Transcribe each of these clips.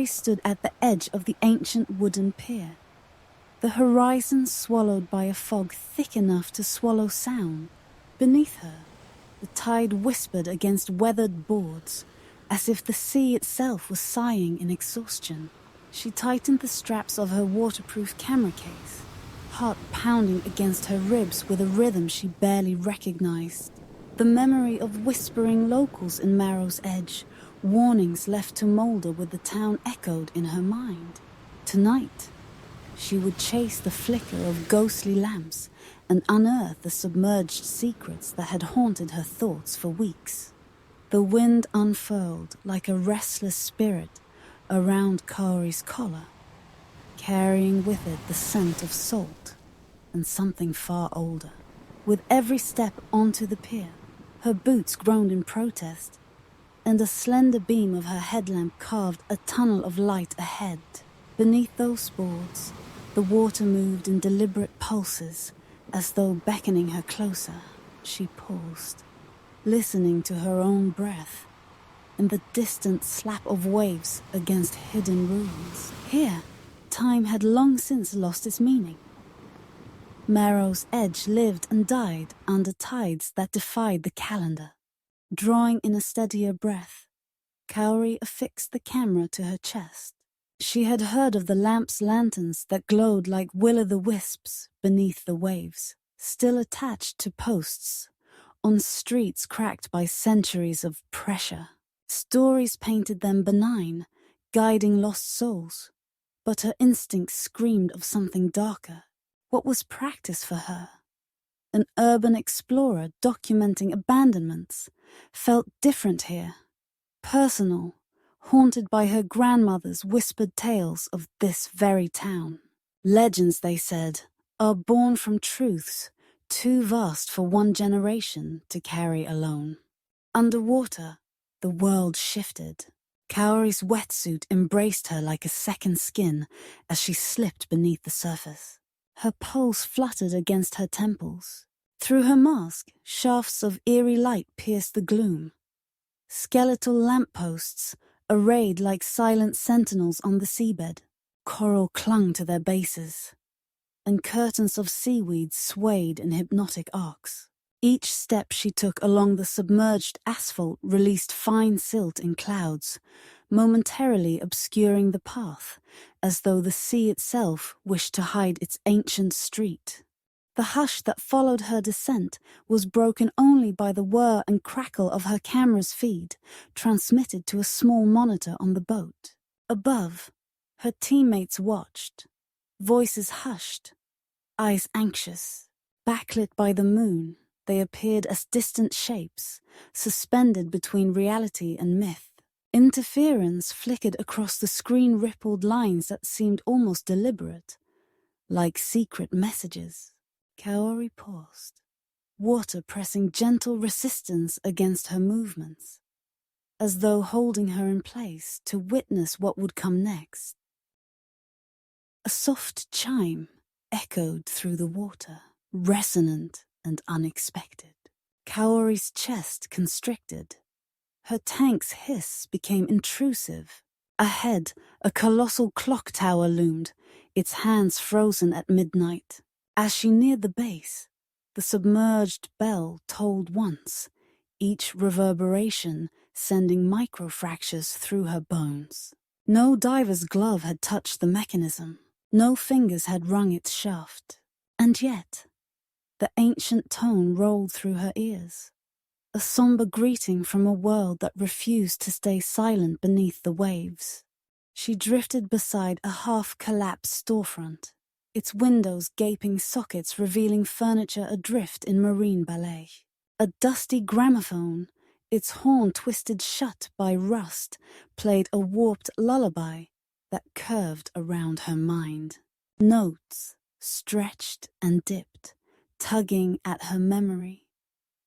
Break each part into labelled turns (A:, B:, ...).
A: stood at the edge of the ancient wooden pier, the horizon swallowed by a fog thick enough to swallow sound. Beneath her, the tide whispered against weathered boards, as if the sea itself was sighing in exhaustion. She tightened the straps of her waterproof camera case, heart pounding against her ribs with a rhythm she barely recognized. The memory of whispering locals in Marrow's edge, warnings left to molder with the town echoed in her mind. Tonight, she would chase the flicker of ghostly lamps and unearth the submerged secrets that had haunted her thoughts for weeks. The wind unfurled like a restless spirit around Kaori's collar, carrying with it the scent of salt and something far older. With every step onto the pier, her boots groaned in protest, and a slender beam of her headlamp carved a tunnel of light ahead. Beneath those boards, the water moved in deliberate pulses, as though beckoning her closer. She paused, listening to her own breath and the distant slap of waves against hidden ruins. Here, time had long since lost its meaning. Marrow's edge lived and died under tides that defied the calendar. Drawing in a steadier breath, Kaori affixed the camera to her chest. She had heard of the lamp's lanterns that glowed like will-o'-the-wisps beneath the waves, still attached to posts, on streets cracked by centuries of pressure. Stories painted them benign, guiding lost souls, but her instinct screamed of something darker. What was practice for her? An urban explorer documenting abandonments felt different here, personal, haunted by her grandmother's whispered tales of this very town. Legends, they said, are born from truths too vast for one generation to carry alone. Underwater, the world shifted. Kaori's wetsuit embraced her like a second skin as she slipped beneath the surface. Her pulse fluttered against her temples. Through her mask, shafts of eerie light pierced the gloom. Skeletal lampposts, arrayed like silent sentinels on the seabed. Coral clung to their bases, and curtains of seaweed swayed in hypnotic arcs. Each step she took along the submerged asphalt released fine silt in clouds, momentarily obscuring the path, as though the sea itself wished to hide its ancient street. The hush that followed her descent was broken only by the whir and crackle of her camera's feed, transmitted to a small monitor on the boat. Above, her teammates watched, voices hushed, eyes anxious. Backlit by the moon, they appeared as distant shapes, suspended between reality and myth. Interference flickered across the screen, rippled lines that seemed almost deliberate, like secret messages. Kaori paused, water pressing gentle resistance against her movements, as though holding her in place to witness what would come next. A soft chime echoed through the water, resonant and unexpected. Kaori's chest constricted. Her tank's hiss became intrusive. Ahead, a colossal clock tower loomed, its hands frozen at midnight. As she neared the base, the submerged bell tolled once, each reverberation sending microfractures through her bones. No diver's glove had touched the mechanism. No fingers had wrung its shaft. And yet, the ancient tone rolled through her ears, a somber greeting from a world that refused to stay silent beneath the waves. She drifted beside a half-collapsed storefront, its windows gaping sockets revealing furniture adrift in marine ballet. A dusty gramophone, its horn twisted shut by rust, played a warped lullaby that curved around her mind. Notes stretched and dipped, tugging at her memory.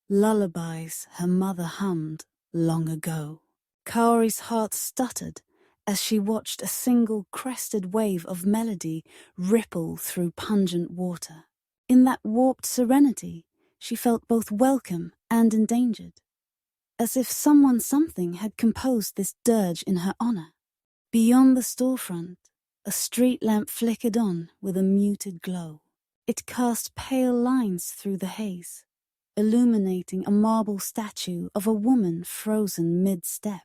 A: Lullabies her mother hummed long ago. Kaori's heart stuttered as she watched a single crested wave of melody ripple through pungent water. In that warped serenity, she felt both welcome and endangered, as if something had composed this dirge in her honor. Beyond the storefront, a street lamp flickered on with a muted glow. It cast pale lines through the haze, illuminating a marble statue of a woman frozen mid-step.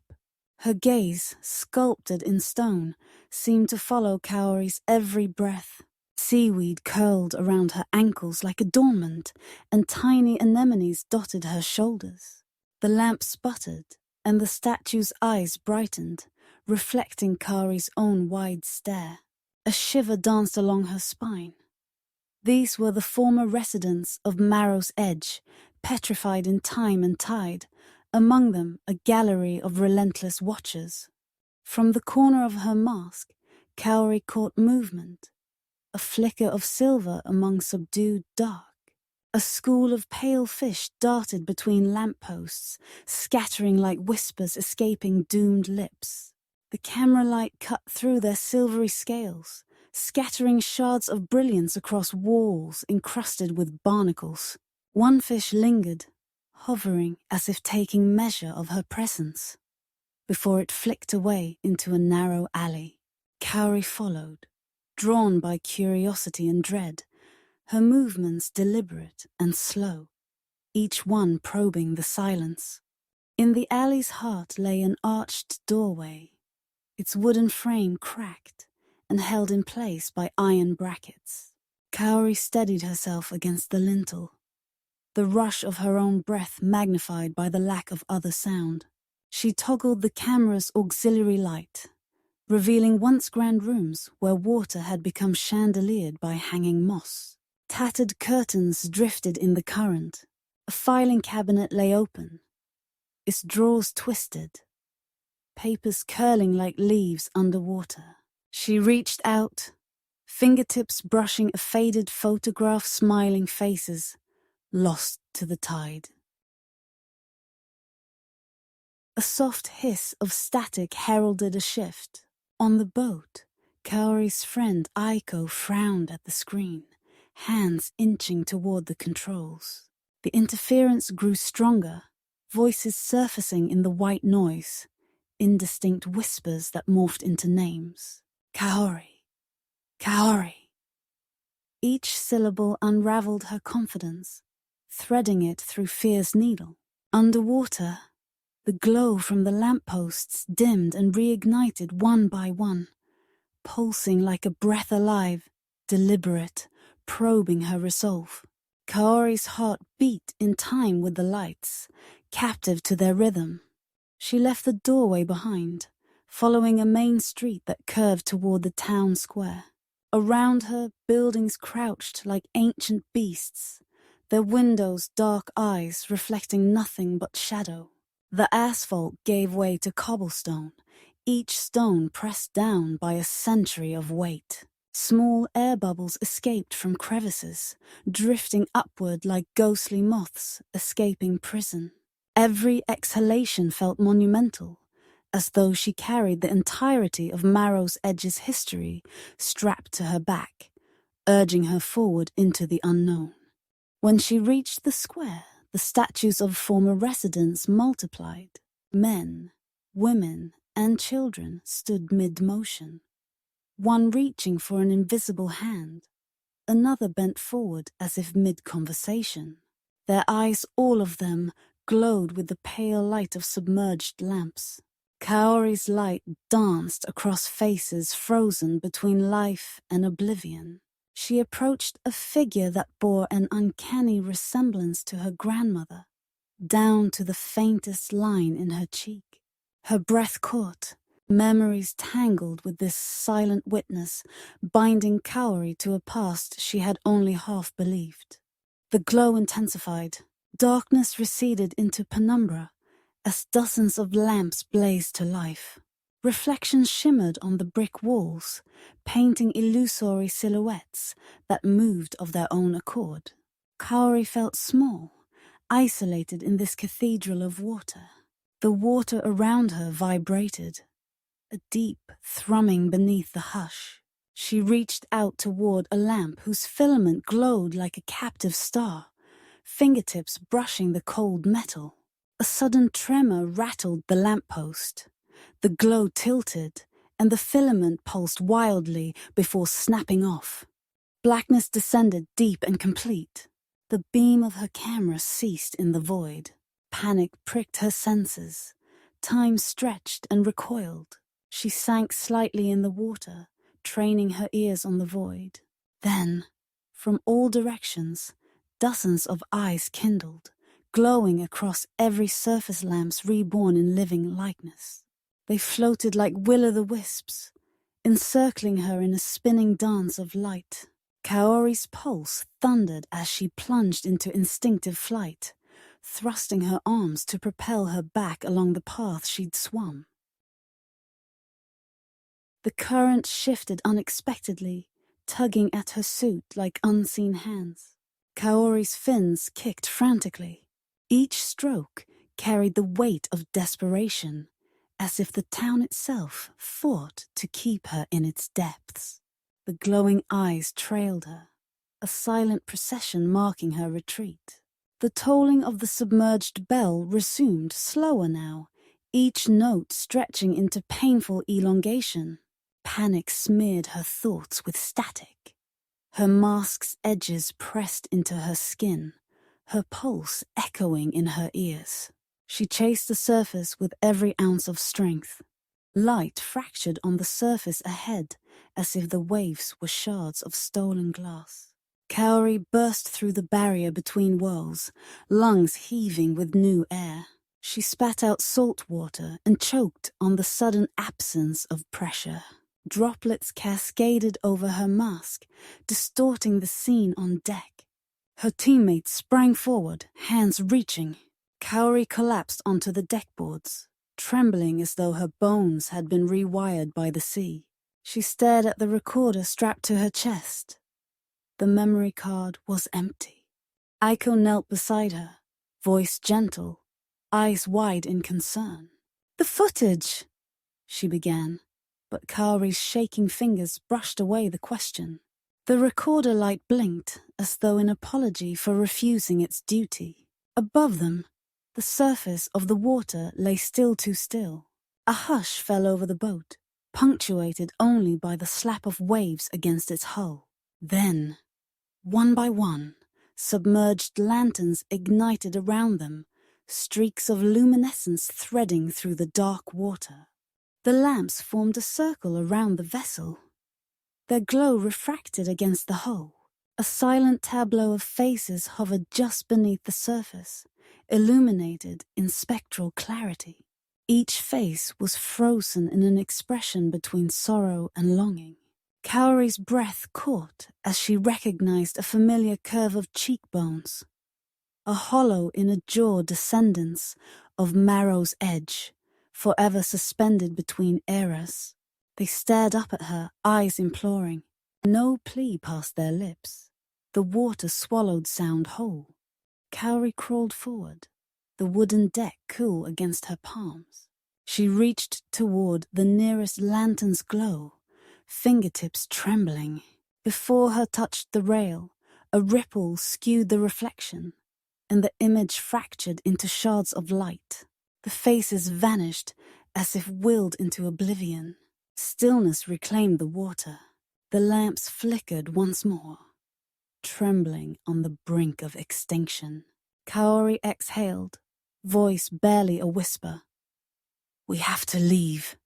A: Her gaze, sculpted in stone, seemed to follow Kaori's every breath. Seaweed curled around her ankles like adornment, and tiny anemones dotted her shoulders. The lamp sputtered, and the statue's eyes brightened, reflecting Kaori's own wide stare. A shiver danced along her spine. These were the former residents of Marrow's edge, petrified in time and tide, among them a gallery of relentless watchers. From the corner of her mask, Kaori caught movement, a flicker of silver among subdued dark. A school of pale fish darted between lampposts, scattering like whispers escaping doomed lips. The camera light cut through their silvery scales, scattering shards of brilliance across walls encrusted with barnacles. One fish lingered, hovering as if taking measure of her presence, before it flicked away into a narrow alley. Kaori followed, drawn by curiosity and dread, her movements deliberate and slow, each one probing the silence. In the alley's heart lay an arched doorway, its wooden frame cracked and held in place by iron brackets. Kaori steadied herself against the lintel, the rush of her own breath magnified by the lack of other sound. She toggled the camera's auxiliary light, revealing once grand rooms where water had become chandeliered by hanging moss. Tattered curtains drifted in the current. A filing cabinet lay open, its drawers twisted, papers curling like leaves underwater. She reached out, fingertips brushing a faded photograph, smiling faces, lost to the tide. A soft hiss of static heralded a shift. On the boat, Kaori's friend Aiko frowned at the screen, hands inching toward the controls. The interference grew stronger, voices surfacing in the white noise, indistinct whispers that morphed into names. Kaori. Kaori. Each syllable unraveled her confidence, threading it through fear's needle. Underwater, the glow from the lampposts dimmed and reignited one by one, pulsing like a breath alive, deliberate, probing her resolve. Kaori's heart beat in time with the lights, captive to their rhythm. She left the doorway behind, following a main street that curved toward the town square. Around her, buildings crouched like ancient beasts, their windows dark eyes reflecting nothing but shadow. The asphalt gave way to cobblestone, each stone pressed down by a century of weight. Small air bubbles escaped from crevices, drifting upward like ghostly moths escaping prison. Every exhalation felt monumental, as though she carried the entirety of Marrow's Edge's history strapped to her back, urging her forward into the unknown. When she reached the square, the statues of former residents multiplied. Men, women, and children stood mid-motion, one reaching for an invisible hand, another bent forward as if mid-conversation. Their eyes, all of them, glowed with the pale light of submerged lamps. Kaori's light danced across faces frozen between life and oblivion. She approached a figure that bore an uncanny resemblance to her grandmother, down to the faintest line in her cheek. Her breath caught, memories tangled with this silent witness, binding Kaori to a past she had only half believed. The glow intensified. Darkness receded into penumbra as dozens of lamps blazed to life. Reflections shimmered on the brick walls, painting illusory silhouettes that moved of their own accord. Kaori felt small, isolated in this cathedral of water. The water around her vibrated, a deep thrumming beneath the hush. She reached out toward a lamp whose filament glowed like a captive star, fingertips brushing the cold metal. A sudden tremor rattled the lamppost. The glow tilted, and the filament pulsed wildly before snapping off. Blackness descended deep and complete. The beam of her camera ceased in the void. Panic pricked her senses. Time stretched and recoiled. She sank slightly in the water, training her ears on the void. Then, from all directions, dozens of eyes kindled, glowing across every surface lamps reborn in living likeness. They floated like will-o'-the-wisps, encircling her in a spinning dance of light. Kaori's pulse thundered as she plunged into instinctive flight, thrusting her arms to propel her back along the path she'd swum. The current shifted unexpectedly, tugging at her suit like unseen hands. Kaori's fins kicked frantically. Each stroke carried the weight of desperation, as if the town itself fought to keep her in its depths. The glowing eyes trailed her, a silent procession marking her retreat. The tolling of the submerged bell resumed, slower now, each note stretching into painful elongation. Panic smeared her thoughts with static. Her mask's edges pressed into her skin, her pulse echoing in her ears. She chased the surface with every ounce of strength. Light fractured on the surface ahead, as if the waves were shards of stolen glass. Kaori burst through the barrier between worlds, lungs heaving with new air. She spat out salt water and choked on the sudden absence of pressure. Droplets cascaded over her mask, distorting the scene on deck. Her teammates sprang forward, hands reaching. Kaori collapsed onto the deckboards, trembling as though her bones had been rewired by the sea. She stared at the recorder strapped to her chest. The memory card was empty. Aiko knelt beside her, voice gentle, eyes wide in concern. "The footage," she began, but Kaori's shaking fingers brushed away the question. The recorder light blinked, as though in apology for refusing its duty. Above them, the surface of the water lay still too still. A hush fell over the boat, punctuated only by the slap of waves against its hull. Then, one by one, submerged lanterns ignited around them, streaks of luminescence threading through the dark water. The lamps formed a circle around the vessel. Their glow refracted against the hull. A silent tableau of faces hovered just beneath the surface, illuminated in spectral clarity. Each face was frozen in an expression between sorrow and longing. Kaori's breath caught as she recognized a familiar curve of cheekbones, a hollow in a jaw descendants of Marrow's edge, forever suspended between eras. They stared up at her, eyes imploring. No plea passed their lips. The water swallowed sound whole. Kaori crawled forward, the wooden deck cool against her palms. She reached toward the nearest lantern's glow, fingertips trembling. Before her touched the rail, a ripple skewed the reflection, and the image fractured into shards of light. The faces vanished as if willed into oblivion. Stillness reclaimed the water. The lamps flickered once more, trembling on the brink of extinction. Kaori exhaled, voice barely a whisper. "We have to leave."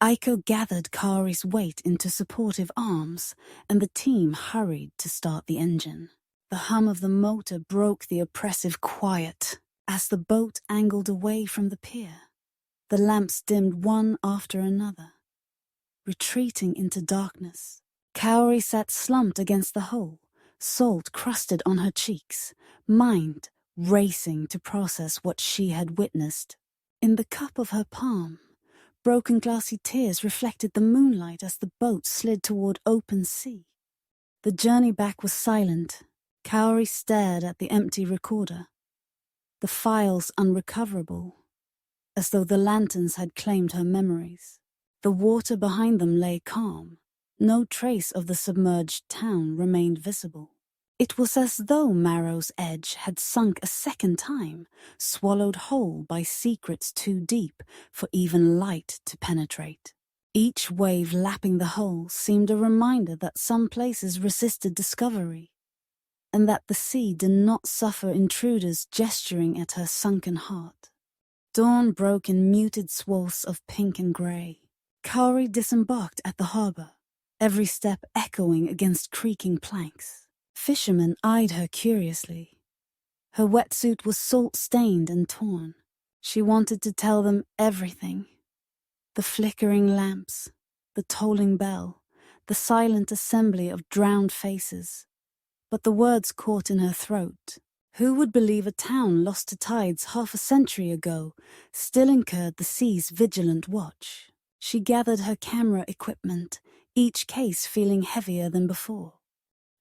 A: Aiko gathered Kaori's weight into supportive arms, and the team hurried to start the engine. The hum of the motor broke the oppressive quiet as the boat angled away from the pier. The lamps dimmed one after another, retreating into darkness. Kaori sat slumped against the hull, salt crusted on her cheeks, mind racing to process what she had witnessed. In the cup of her palm, broken glassy tears reflected the moonlight as the boat slid toward open sea. The journey back was silent. Kaori stared at the empty recorder, the files unrecoverable, as though the lanterns had claimed her memories. The water behind them lay calm. No trace of the submerged town remained visible. It was as though Marrow's edge had sunk a second time, swallowed whole by secrets too deep for even light to penetrate. Each wave lapping the hole seemed a reminder that some places resisted discovery, and that the sea did not suffer intruders gesturing at her sunken heart. Dawn broke in muted swaths of pink and grey. Kaori disembarked at the harbour, every step echoing against creaking planks. Fishermen eyed her curiously. Her wetsuit was salt-stained and torn. She wanted to tell them everything. The flickering lamps, the tolling bell, the silent assembly of drowned faces. But the words caught in her throat. Who would believe a town lost to tides half a century ago still incurred the sea's vigilant watch? She gathered her camera equipment, each case feeling heavier than before.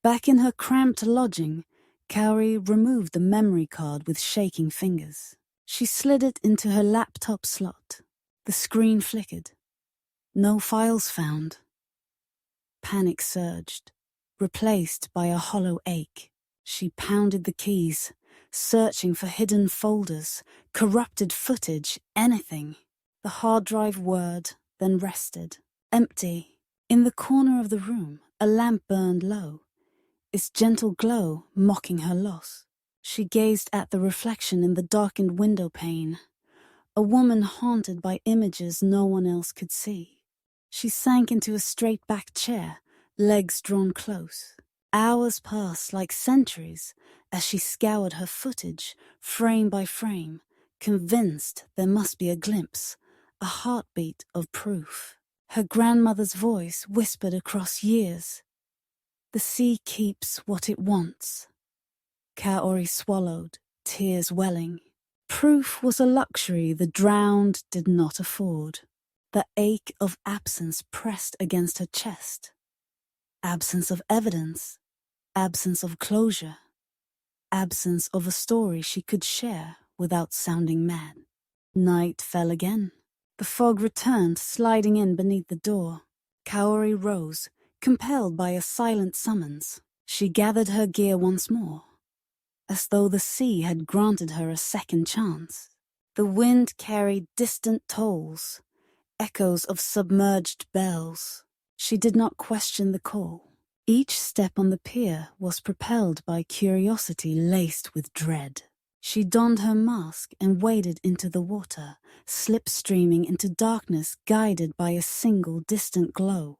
A: Back in her cramped lodging, Kaori removed the memory card with shaking fingers. She slid it into her laptop slot. The screen flickered. No files found. Panic surged, replaced by a hollow ache. She pounded the keys, searching for hidden folders, corrupted footage, anything. The hard drive whirred, then rested. Empty. In the corner of the room, a lamp burned low, its gentle glow mocking her loss. She gazed at the reflection in the darkened window pane, a woman haunted by images no one else could see. She sank into a straight-backed chair, legs drawn close. Hours passed like centuries as she scoured her footage, frame by frame, convinced there must be a glimpse, a heartbeat of proof. Her grandmother's voice whispered across years. The sea keeps what it wants. Kaori swallowed, tears welling. Proof was a luxury the drowned did not afford. The ache of absence pressed against her chest. Absence of evidence, absence of closure, absence of a story she could share without sounding mad. Night fell again. The fog returned, sliding in beneath the door. Kaori rose, compelled by a silent summons. She gathered her gear once more, as though the sea had granted her a second chance. The wind carried distant tolls, echoes of submerged bells. She did not question the call. Each step on the pier was propelled by curiosity laced with dread. She donned her mask and waded into the water, slipstreaming into darkness guided by a single distant glow.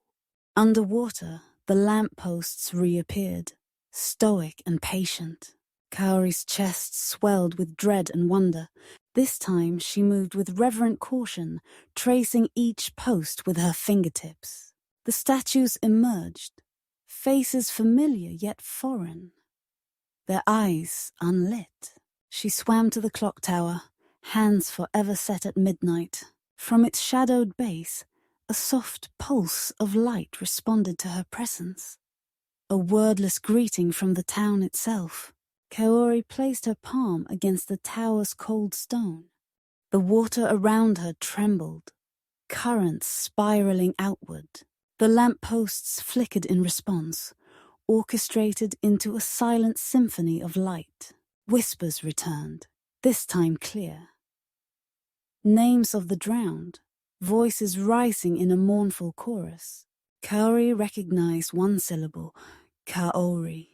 A: Underwater, the lampposts reappeared, stoic and patient. Kaori's chest swelled with dread and wonder. This time she moved with reverent caution, tracing each post with her fingertips. The statues emerged, faces familiar yet foreign, their eyes unlit. She swam to the clock tower, hands forever set at midnight. From its shadowed base, a soft pulse of light responded to her presence. A wordless greeting from the town itself. Kaori placed her palm against the tower's cold stone. The water around her trembled, currents spiraling outward. The lampposts flickered in response, orchestrated into a silent symphony of light. Whispers returned, this time clear. Names of the drowned, voices rising in a mournful chorus. Kaori recognized one syllable, Kaori.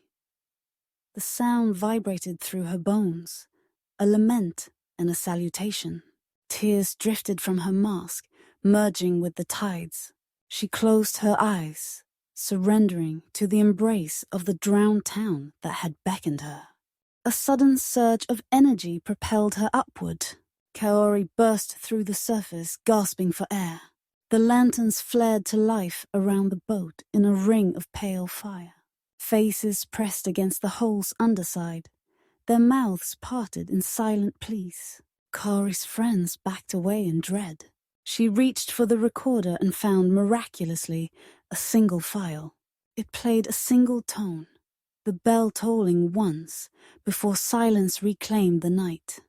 A: The sound vibrated through her bones, a lament and a salutation. Tears drifted from her mask, merging with the tides. She closed her eyes, surrendering to the embrace of the drowned town that had beckoned her. A sudden surge of energy propelled her upward. Kaori burst through the surface, gasping for air. The lanterns flared to life around the boat in a ring of pale fire. Faces pressed against the hole's underside, their mouths parted in silent pleas. Kaori's friends backed away in dread. She reached for the recorder and found, miraculously, a single file. It played a single tone, the bell tolling once before silence reclaimed the night.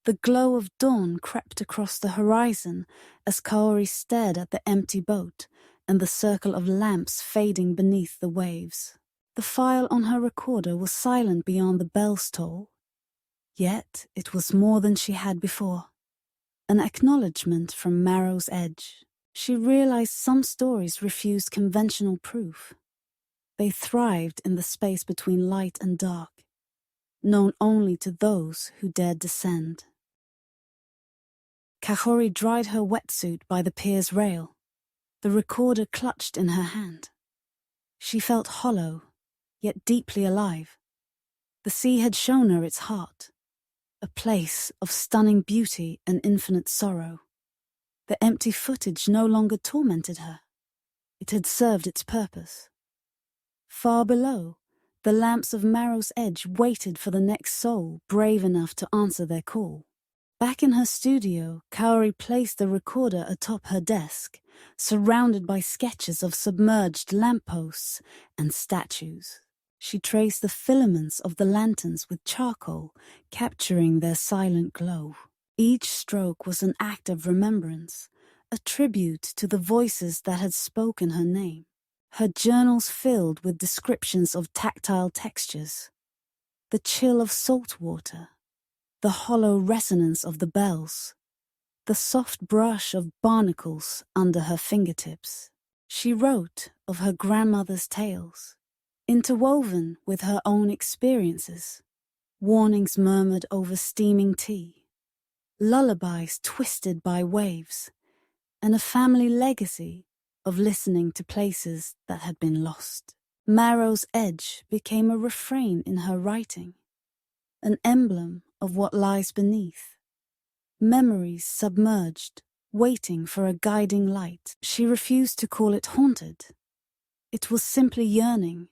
A: The glow of dawn crept across the horizon as Kaori stared at the empty boat and the circle of lamps fading beneath the waves. The file on her recorder was silent beyond the bell's toll. Yet it was more than she had before. An acknowledgement from Marrow's edge. She realized some stories refused conventional proof. They thrived in the space between light and dark, known only to those who dared descend. Kaori dried her wetsuit by the pier's rail, the recorder clutched in her hand. She felt hollow, yet deeply alive. The sea had shown her its heart, a place of stunning beauty and infinite sorrow. The empty footage no longer tormented her. It had served its purpose. Far below, the lamps of Marrow's edge waited for the next soul brave enough to answer their call. Back in her studio, Kaori placed the recorder atop her desk, surrounded by sketches of submerged lampposts and statues. She traced the filaments of the lanterns with charcoal, capturing their silent glow. Each stroke was an act of remembrance, a tribute to the voices that had spoken her name. Her journals filled with descriptions of tactile textures, the chill of salt water, the hollow resonance of the bells, the soft brush of barnacles under her fingertips. She wrote of her grandmother's tales, interwoven with her own experiences, warnings murmured over steaming tea, lullabies twisted by waves, and a family legacy of listening to places that had been lost. Marrow's edge became a refrain in her writing, an emblem of what lies beneath. Memories submerged, waiting for a guiding light. She refused to call it haunted. It was simply yearning,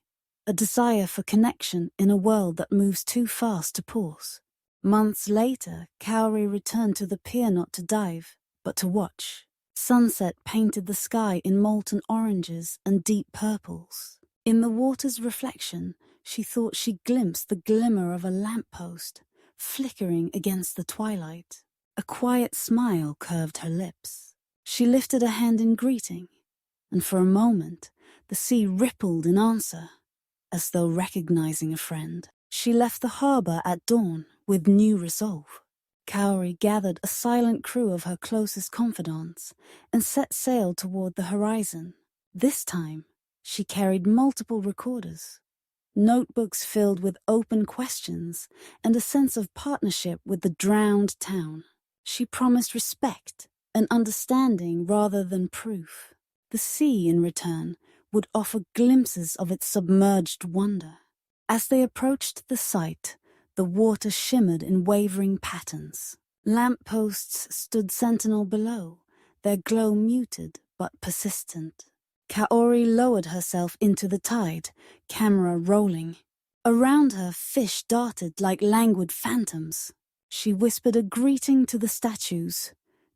A: a desire for connection in a world that moves too fast to pause. Months later, Kaori returned to the pier not to dive, but to watch. Sunset painted the sky in molten oranges and deep purples. In the water's reflection, she thought she glimpsed the glimmer of a lamppost, flickering against the twilight. A quiet smile curved her lips. She lifted a hand in greeting, and for a moment, the sea rippled in answer, as though recognizing a friend. She left the harbor at dawn with new resolve. Kaori gathered a silent crew of her closest confidants and set sail toward the horizon. This time, she carried multiple recorders, notebooks filled with open questions and a sense of partnership with the drowned town. She promised respect and understanding rather than proof. The sea, in return, would offer glimpses of its submerged wonder. As they approached the site, the water shimmered in wavering patterns. Lampposts stood sentinel below, their glow muted but persistent. Kaori lowered herself into the tide, camera rolling. Around her, fish darted like languid phantoms. She whispered a greeting to the statues,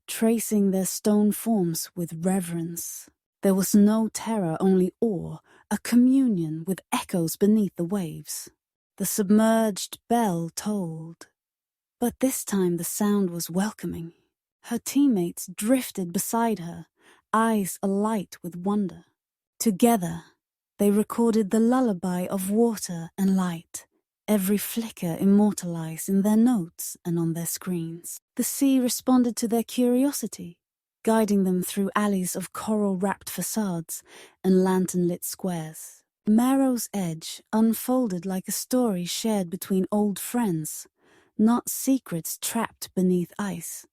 A: tracing their stone forms with reverence. There was no terror, only awe, a communion with echoes beneath the waves. The submerged bell tolled, but this time the sound was welcoming. Her teammates drifted beside her, eyes alight with wonder. Together, they recorded the lullaby of water and light, every flicker immortalized in their notes and on their screens. The sea responded to their curiosity, guiding them through alleys of coral-wrapped facades and lantern-lit squares. Marrow's edge unfolded like a story shared between old friends, not secrets trapped beneath ice.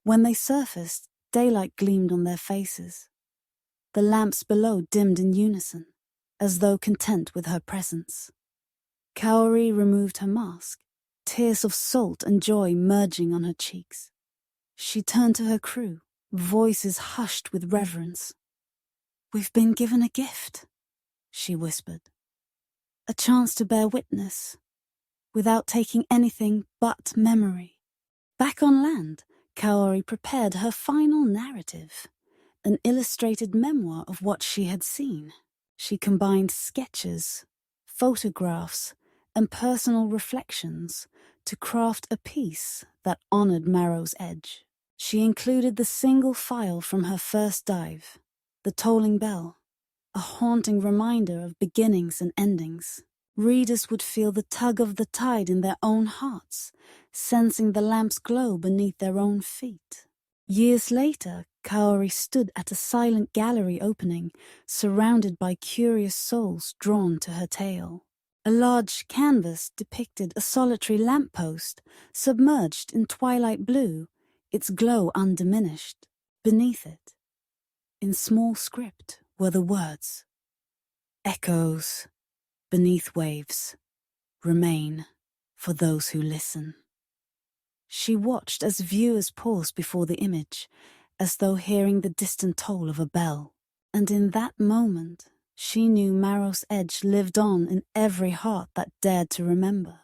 A: When they surfaced, daylight gleamed on their faces. The lamps below dimmed in unison, as though content with her presence. Kaori removed her mask, tears of salt and joy merging on her cheeks. She turned to her crew, voices hushed with reverence. "We've been given a gift," she whispered. "A chance to bear witness, without taking anything but memory." Back on land, Kaori prepared her final narrative, an illustrated memoir of what she had seen. She combined sketches, photographs, and personal reflections to craft a piece that honored Marrow's edge. She included the single file from her first dive, the tolling bell, a haunting reminder of beginnings and endings. Readers would feel the tug of the tide in their own hearts, sensing the lamp's glow beneath their own feet. Years later, Kaori stood at a silent gallery opening, surrounded by curious souls drawn to her tale. A large canvas depicted a solitary lamppost, submerged in twilight blue, its glow undiminished. Beneath it, in small script, were the words, "Echoes beneath waves remain for those who listen." She watched as viewers paused before the image, as though hearing the distant toll of a bell. And in that moment, she knew Marrow's edge lived on in every heart that dared to remember.